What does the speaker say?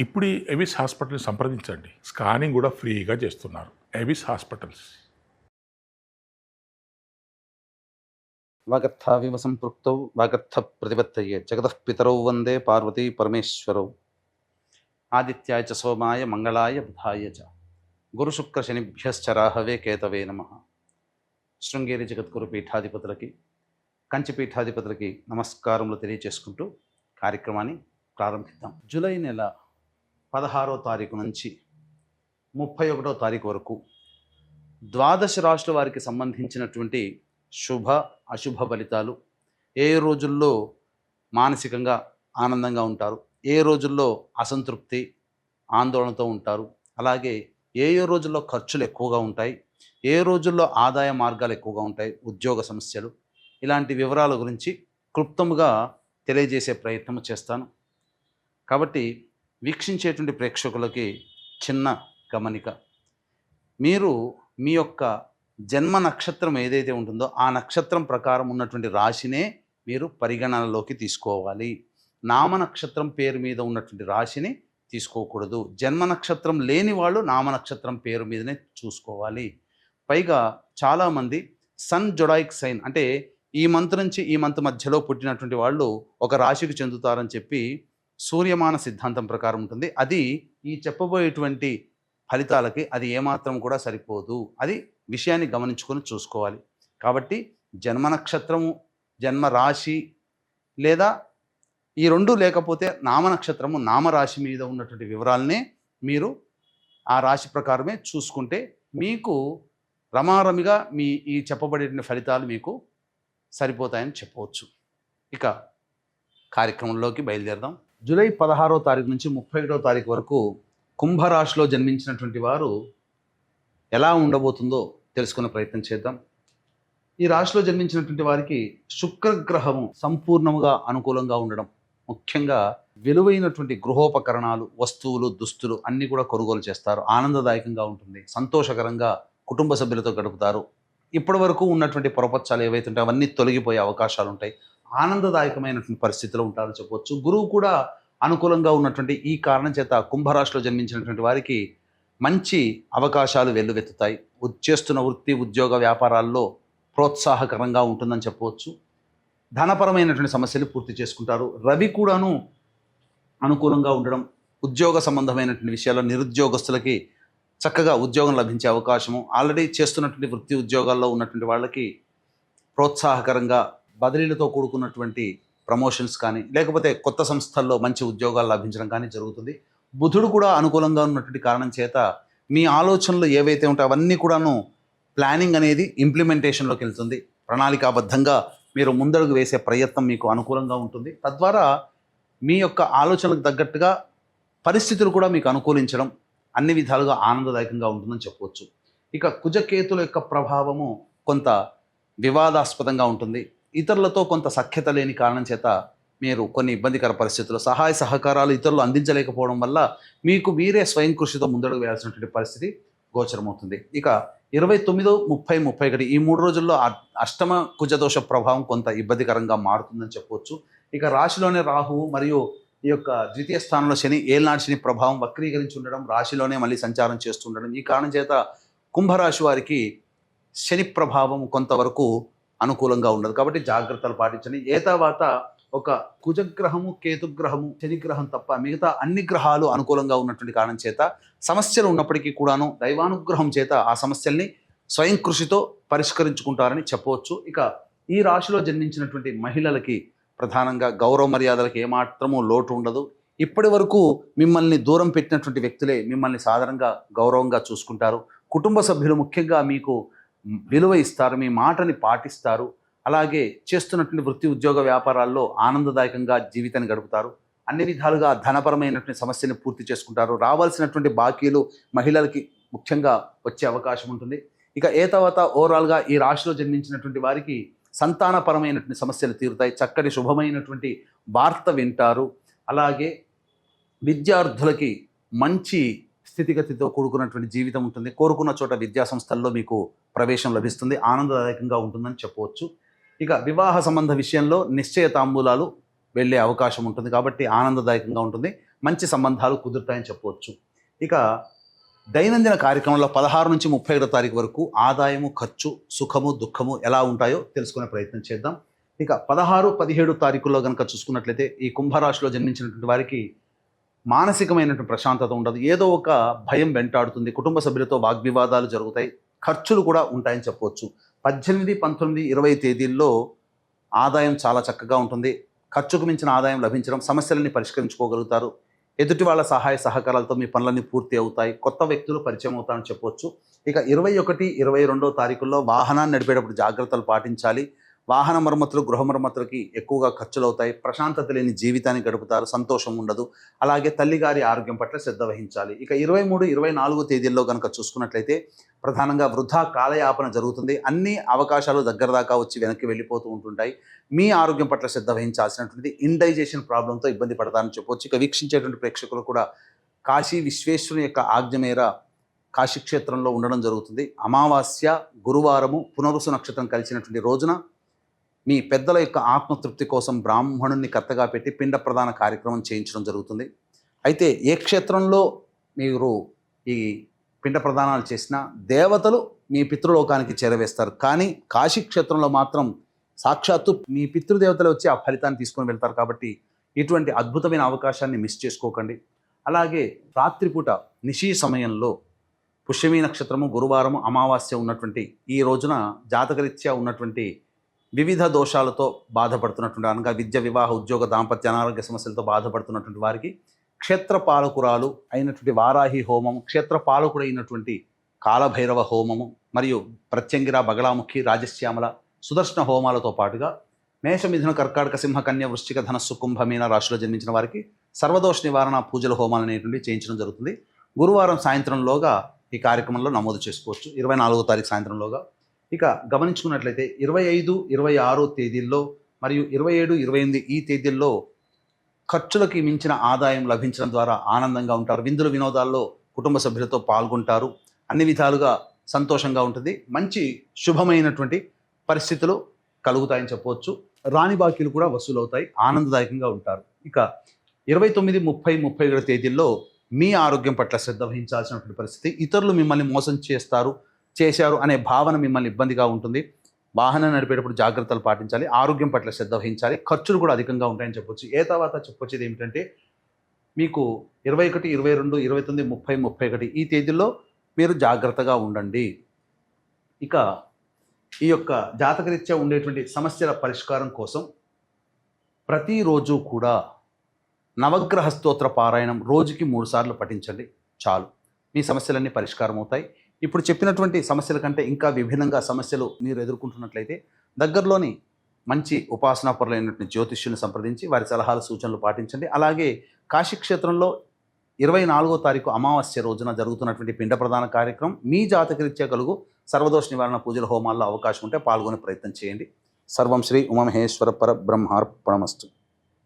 ఇప్పుడు ఈ ఎవిస్ హాస్పిటల్ని సంప్రదించండి. స్కానింగ్ కూడా ఫ్రీగా చేస్తున్నారు. Avis hospitals. వాగర్థావివ సంపృక్తౌ వాగర్థ ప్రతిపత్తయే జగతః పితరౌ వందే పార్వతీ పరమేశ్వరౌ. ఆదిత్యాయ చ సోమాయ మంగళాయ బుధాయ చ గురుశుక్ర శనిభ్యశ్చ రాహవే కేతవే నమః. శృంగేరి జగద్గురు పీఠాధిపతులకి, కంచి పీఠాధిపతులకి నమస్కారములు తెలియచేసుకుంటూ కార్యక్రమాన్ని ప్రారంభిద్దాం. జూలై నెల 16వ తారీఖు నుంచి 31వ తారీఖు వరకు ద్వాదశ రాశుల వారికి సంబంధించినటువంటి శుభ అశుభ ఫలితాలు, ఏ రోజుల్లో మానసికంగా ఆనందంగా ఉంటారు, ఏ రోజుల్లో అసంతృప్తి ఆందోళనతో ఉంటారు, అలాగే ఏ రోజుల్లో ఖర్చులు ఎక్కువగా ఉంటాయి, ఏ రోజుల్లో ఆదాయ మార్గాలు ఎక్కువగా ఉంటాయి, ఉద్యోగ సమస్యలు, ఇలాంటి వివరాల గురించి క్లుప్తముగా తెలియజేసే ప్రయత్నం చేస్తాను. కాబట్టి వీక్షించేటువంటి ప్రేక్షకులకి చిన్న గమనిక, మీరు మీ యొక్క జన్మ నక్షత్రం ఏదైతే ఉంటుందో ఆ నక్షత్రం ప్రకారం ఉన్నటువంటి రాశినే మీరు పరిగణనలోకి తీసుకోవాలి. నామ నక్షత్రం పేరు మీద ఉన్నటువంటి రాశిని తీసుకోకూడదు. జన్మ నక్షత్రం లేని వాళ్ళు నామ నక్షత్రం పేరు మీదనే చూసుకోవాలి. పైగా చాలామంది సన్ జొడాయిక్ సైన్ అంటే ఈ మంత్ నుంచి ఈ మంత్ మధ్యలో పుట్టినటువంటి వాళ్ళు ఒక రాశికి చెందుతారని చెప్పి సూర్యమాన సిద్ధాంతం ప్రకారం ఉంటుంది. అది ఈ చెప్పబోయేటువంటి ఫలితాలకి అది ఏమాత్రం కూడా సరిపోదు. అది విషయాన్ని గమనించుకొని చూసుకోవాలి. కాబట్టి జన్మ నక్షత్రము, జన్మ రాశి లేదా ఈ రెండు లేకపోతే నామ నక్షత్రము, నామరాశి మీద ఉన్నటువంటి వివరాలనే మీరు ఆ రాశి ప్రకారమే చూసుకుంటే మీకు రమారమిగా మీ ఈ చెప్పబడే ఫలితాలు మీకు సరిపోతాయని చెప్పవచ్చు. ఇక కార్యక్రమంలోకి బయలుదేరదాం. జూలై 16వ తారీఖు నుంచి 31వ తారీఖు వరకు కుంభరాశిలో జన్మించినటువంటి వారు ఎలా ఉండబోతుందో తెలుసుకునే ప్రయత్నం చేద్దాం. ఈ రాశిలో జన్మించినటువంటి వారికి శుక్రగ్రహము సంపూర్ణముగా అనుకూలంగా ఉండడం, ముఖ్యంగా విలువైనటువంటి గృహోపకరణాలు, వస్తువులు, దుస్తులు అన్నీ కూడా కొనుగోలు చేస్తారు. ఆనందదాయకంగా ఉంటుంది, సంతోషకరంగా కుటుంబ సభ్యులతో గడుపుతారు. ఇప్పటి వరకు ఉన్నటువంటి పొరపచ్చాలు ఏవైతే ఉంటాయో అవన్నీ తొలగిపోయే అవకాశాలు ఉంటాయి. ఆనందదాయకమైనటువంటి పరిస్థితిలో ఉంటారని చెప్పవచ్చు. గురువు కూడా అనుకూలంగా ఉన్నటువంటి ఈ కారణం చేత కుంభరాశిలో జన్మించినటువంటి వారికి మంచి అవకాశాలు వెల్లువెత్తుతాయి. చేస్తున్న వృత్తి, ఉద్యోగ, వ్యాపారాల్లో ప్రోత్సాహకరంగా ఉంటుందని చెప్పవచ్చు. ధనపరమైనటువంటి సమస్యలు పూర్తి చేసుకుంటారు. రవి కూడాను అనుకూలంగా ఉండడం, ఉద్యోగ సంబంధమైనటువంటి విషయాల్లో నిరుద్యోగస్తులకి చక్కగా ఉద్యోగం లభించే అవకాశము, ఆల్రెడీ చేస్తున్నటువంటి వృత్తి ఉద్యోగాల్లో ఉన్నటువంటి వాళ్ళకి ప్రోత్సాహకరంగా బదిలీలతో కూడుకున్నటువంటి ప్రమోషన్స్ కానీ లేకపోతే కొత్త సంస్థల్లో మంచి ఉద్యోగాలు లభించడం కానీ జరుగుతుంది. బుధుడు కూడా అనుకూలంగా ఉన్నటువంటి కారణం చేత మీ ఆలోచనలు ఏవైతే ఉంటాయో అవన్నీ కూడాను ప్లానింగ్ అనేది ఇంప్లిమెంటేషన్లోకి వెళ్తుంది. ప్రణాళికాబద్ధంగా మీరు ముందడుగు వేసే ప్రయత్నం మీకు అనుకూలంగా ఉంటుంది. తద్వారా మీ యొక్క ఆలోచనలకు తగ్గట్టుగా పరిస్థితులు కూడా మీకు అనుకూలించడం అన్ని విధాలుగా ఆనందదాయకంగా ఉంటుందని చెప్పవచ్చు. ఇక కుజకేతుల యొక్క ప్రభావము కొంత వివాదాస్పదంగా ఉంటుంది. ఇతరులతో కొంత సఖ్యత లేని కారణం చేత మీరు కొన్ని ఇబ్బందికర పరిస్థితుల్లో సహాయ సహకారాలు ఇతరులు అందించలేకపోవడం వల్ల మీకు మీరే స్వయం కృషితో ముందడుగు వేయాల్సినటువంటి పరిస్థితి గోచరమవుతుంది. ఇక 29, 30, 31 ఈ 3 రోజుల్లో అష్టమ కుజదోష ప్రభావం కొంత ఇబ్బందికరంగా మారుతుందని చెప్పవచ్చు. ఇక రాశిలోనే రాహువు మరియు ఈ యొక్క ద్వితీయ స్థానంలో శని, ఏళ్ళనాటి శని ప్రభావం వక్రీకరించి ఉండడం, రాశిలోనే మళ్ళీ సంచారం చేస్తుండడం, ఈ కారణం చేత కుంభరాశి వారికి శని ప్రభావం కొంతవరకు అనుకూలంగా ఉండదు. కాబట్టి జాగ్రత్తలు పాటించండి. తర్వాత ఒక కుజగ్రహము, కేతుగ్రహము, శనిగ్రహం తప్ప మిగతా అన్ని గ్రహాలు అనుకూలంగా ఉన్నటువంటి కారణం చేత సమస్యలు ఉన్నప్పటికీ కూడాను దైవానుగ్రహం చేత ఆ సమస్యల్ని స్వయం కృషితో పరిష్కరించుకుంటారని చెప్పవచ్చు. ఇక ఈ రాశిలో జన్మించినటువంటి మహిళలకి ప్రధానంగా గౌరవ మర్యాదలకు ఏమాత్రమూ లోటు ఉండదు. ఇప్పటి వరకు మిమ్మల్ని దూరం పెట్టినటువంటి వ్యక్తులే మిమ్మల్ని సాధారణంగా గౌరవంగా చూసుకుంటారు. కుటుంబ సభ్యులు ముఖ్యంగా మీకు విలువ ఇస్తారు, మీ మాటని పాటిస్తారు. అలాగే చేస్తున్నటువంటి వృత్తి ఉద్యోగ వ్యాపారాల్లో ఆనందదాయకంగా జీవితాన్ని గడుపుతారు. అన్ని విధాలుగా ధనపరమైనటువంటి సమస్యని పూర్తి చేసుకుంటారు. రావాల్సినటువంటి బాకీలు మహిళలకి ముఖ్యంగా వచ్చే అవకాశం ఉంటుంది. ఇక తర్వాత ఓవరాల్గా ఈ రాశిలో జన్మించినటువంటి వారికి సంతానపరమైనటువంటి సమస్యలు తీరుతాయి. చక్కటి శుభమైనటువంటి వార్త వింటారు. అలాగే విద్యార్థులకి మంచి స్థితిగతితో కూడుకున్నటువంటి జీవితం ఉంటుంది. కోరుకున్న చోట విద్యా సంస్థల్లో మీకు ప్రవేశం లభిస్తుంది. ఆనందదాయకంగా ఉంటుందని చెప్పవచ్చు. ఇక వివాహ సంబంధ విషయంలో నిశ్చయ తాంబూలాలు వెళ్ళే అవకాశం ఉంటుంది కాబట్టి ఆనందదాయకంగా ఉంటుంది, మంచి సంబంధాలు కుదురుతాయని చెప్పవచ్చు. ఇక దైనందిన కార్యక్రమంలో 16 నుంచి 31 తారీఖు వరకు ఆదాయము, ఖర్చు, సుఖము, దుఃఖము ఎలా ఉంటాయో తెలుసుకునే ప్రయత్నం చేద్దాం. ఇక 16, 17 తారీఖుల్లో కనుక చూసుకున్నట్లయితే ఈ కుంభరాశిలో జన్మించినటువంటి వారికి మానసికమైనటువంటి ప్రశాంతత ఉండదు, ఏదో ఒక భయం వెంటాడుతుంది, కుటుంబ సభ్యులతో వాగ్వివాదాలు జరుగుతాయి, ఖర్చులు కూడా ఉంటాయని చెప్పవచ్చు. 18, 19, 20 తేదీల్లో ఆదాయం చాలా చక్కగా ఉంటుంది, ఖర్చుకు మించిన ఆదాయం లభించడం, సమస్యలని పరిష్కరించుకోగలుగుతారు, ఎదుటి వాళ్ళ సహాయ సహకారాలతో మీ పనులన్నీ పూర్తి అవుతాయి, కొత్త వ్యక్తులు పరిచయం అవుతారని చెప్పవచ్చు. ఇక 21, 22 తారీఖుల్లో వాహనాన్ని నడిపేటప్పుడు జాగ్రత్తలు పాటించాలి, వాహన మరమ్మతులు, గృహ మరమ్మతులకి ఎక్కువగా ఖర్చులు అవుతాయి, ప్రశాంతత లేని జీవితాన్ని గడుపుతారు, సంతోషం ఉండదు, అలాగే తల్లిగారి ఆరోగ్యం పట్ల శ్రద్ధ వహించాలి. ఇక 23, 24 తేదీల్లో కనుక చూసుకున్నట్లయితే ప్రధానంగా వృధా కాలయాపన జరుగుతుంది, అన్ని అవకాశాలు దగ్గర దాకా వచ్చి వెనక్కి వెళ్ళిపోతూ ఉంటుంటాయి, మీ ఆరోగ్యం పట్ల శ్రద్ధ వహించాల్సినటువంటి ఇండైజేషన్ ప్రాబ్లంతో ఇబ్బంది పడతారని చెప్పవచ్చు. ఇక వీక్షించేటువంటి ప్రేక్షకులు కూడా కాశీ విశ్వేశ్వరుని యొక్క ఆజ్ఞ మేర కాశీక్షేత్రంలో ఉండడం జరుగుతుంది. అమావాస్య, గురువారము, పునరుసు నక్షత్రం కలిసినటువంటి రోజున మీ పెద్దల యొక్క ఆత్మతృప్తి కోసం బ్రాహ్మణుని కర్తగా పెట్టి పిండ ప్రదాన కార్యక్రమం చేయించడం జరుగుతుంది. అయితే ఏ క్షేత్రంలో మీరు ఈ పిండ ప్రదానాలు చేసినా దేవతలు మీ పితృలోకానికి చేరవేస్తారు, కానీ కాశీ క్షేత్రంలో మాత్రం సాక్షాత్తు మీ పితృదేవతలు వచ్చి ఆ ఫలితాన్ని తీసుకొని వెళ్తారు. కాబట్టి ఇటువంటి అద్భుతమైన అవకాశాన్ని మిస్ చేసుకోకండి. అలాగే రాత్రిపూట నిశీ సమయంలో పుష్యమీ నక్షత్రము, గురువారము, అమావాస్య ఉన్నటువంటి ఈ రోజున జాతకరీత్యా ఉన్నటువంటి వివిధ దోషాలతో బాధపడుతున్నటువంటి, అనగా విద్య, వివాహ, ఉద్యోగ, దాంపత్య, అనారోగ్య సమస్యలతో బాధపడుతున్నటువంటి వారికి క్షేత్రపాలకురాలు అయినటువంటి వారాహి హోమము, క్షేత్రపాలకుడు అయినటువంటి కాలభైరవ హోమము మరియు ప్రత్యంగిర, బగళాముఖి, రాజశ్యామల, సుదర్శన హోమాలతో పాటుగా మేష, మిథున, కర్కాటక, సింహ, కన్య, వృశ్చిక, ధనస్సు, కుంభ, మీన రాశిలో జన్మించిన వారికి సర్వదోష నివారణ పూజల హోమాలు అనేటువంటివి చేయించడం జరుగుతుంది. గురువారం సాయంత్రంలోగా ఈ కార్యక్రమంలో నమోదు చేసుకోవచ్చు, 24వ తారీఖు సాయంత్రంలోగా. ఇక గమనించుకున్నట్లయితే 25, 26 తేదీల్లో మరియు 27, 28 ఈ తేదీల్లో ఖర్చులకి మించిన ఆదాయం లభించడం ద్వారా ఆనందంగా ఉంటారు, విందులు వినోదాల్లో కుటుంబ సభ్యులతో పాల్గొంటారు, అన్ని విధాలుగా సంతోషంగా ఉంటుంది, మంచి శుభమైనటువంటి పరిస్థితులు కలుగుతాయని చెప్పవచ్చు. రాని బాకీలు కూడా వసూలవుతాయి, ఆనందదాయకంగా ఉంటారు. ఇక 29, 30, 31 తేదీల్లో మీ ఆరోగ్యం పట్ల శ్రద్ధ వహించాల్సినటువంటి పరిస్థితి, ఇతరులు మిమ్మల్ని మోసం చేశారు అనే భావన మిమ్మల్ని ఇబ్బందిగా ఉంటుంది, వాహనం నడిపేటప్పుడు జాగ్రత్తలు పాటించాలి, ఆరోగ్యం పట్ల శ్రద్ధ వహించాలి, ఖర్చులు కూడా అధికంగా ఉంటాయని చెప్పొచ్చు. తర్వాత చెప్పొచ్చేది ఏమిటంటే మీకు 21, 22, 29, 30, 31 ఈ తేదీల్లో మీరు జాగ్రత్తగా ఉండండి. ఇక ఈ యొక్క జాతకరీత్యా ఉండేటువంటి సమస్యల పరిష్కారం కోసం ప్రతిరోజు కూడా నవగ్రహ స్తోత్ర పారాయణం రోజుకి 3 సార్లు పఠించండి, చాలు, మీ సమస్యలన్నీ పరిష్కారం అవుతాయి. ఇప్పుడు చెప్పినటువంటి సమస్యల కంటే ఇంకా విభిన్నంగా సమస్యలు మీరు ఎదుర్కొంటున్నట్లయితే దగ్గరలోని మంచి ఉపాసనాపరులైనటువంటి జ్యోతిష్యులను సంప్రదించి వారి సలహాలు, సూచనలు పాటించండి. అలాగే కాశీక్షేత్రంలో 24వ తారీఖు అమావాస్య రోజున జరుగుతున్నటువంటి పిండ ప్రదాన కార్యక్రమం మీ జాతకరీత్యా కలుగు సర్వదోష నివారణ పూజల హోమాల్లో అవకాశం ఉంటే పాల్గొనే ప్రయత్నం చేయండి. సర్వం శ్రీ ఉమామహేశ్వర పరబ్రహ్మార్పణమస్తు.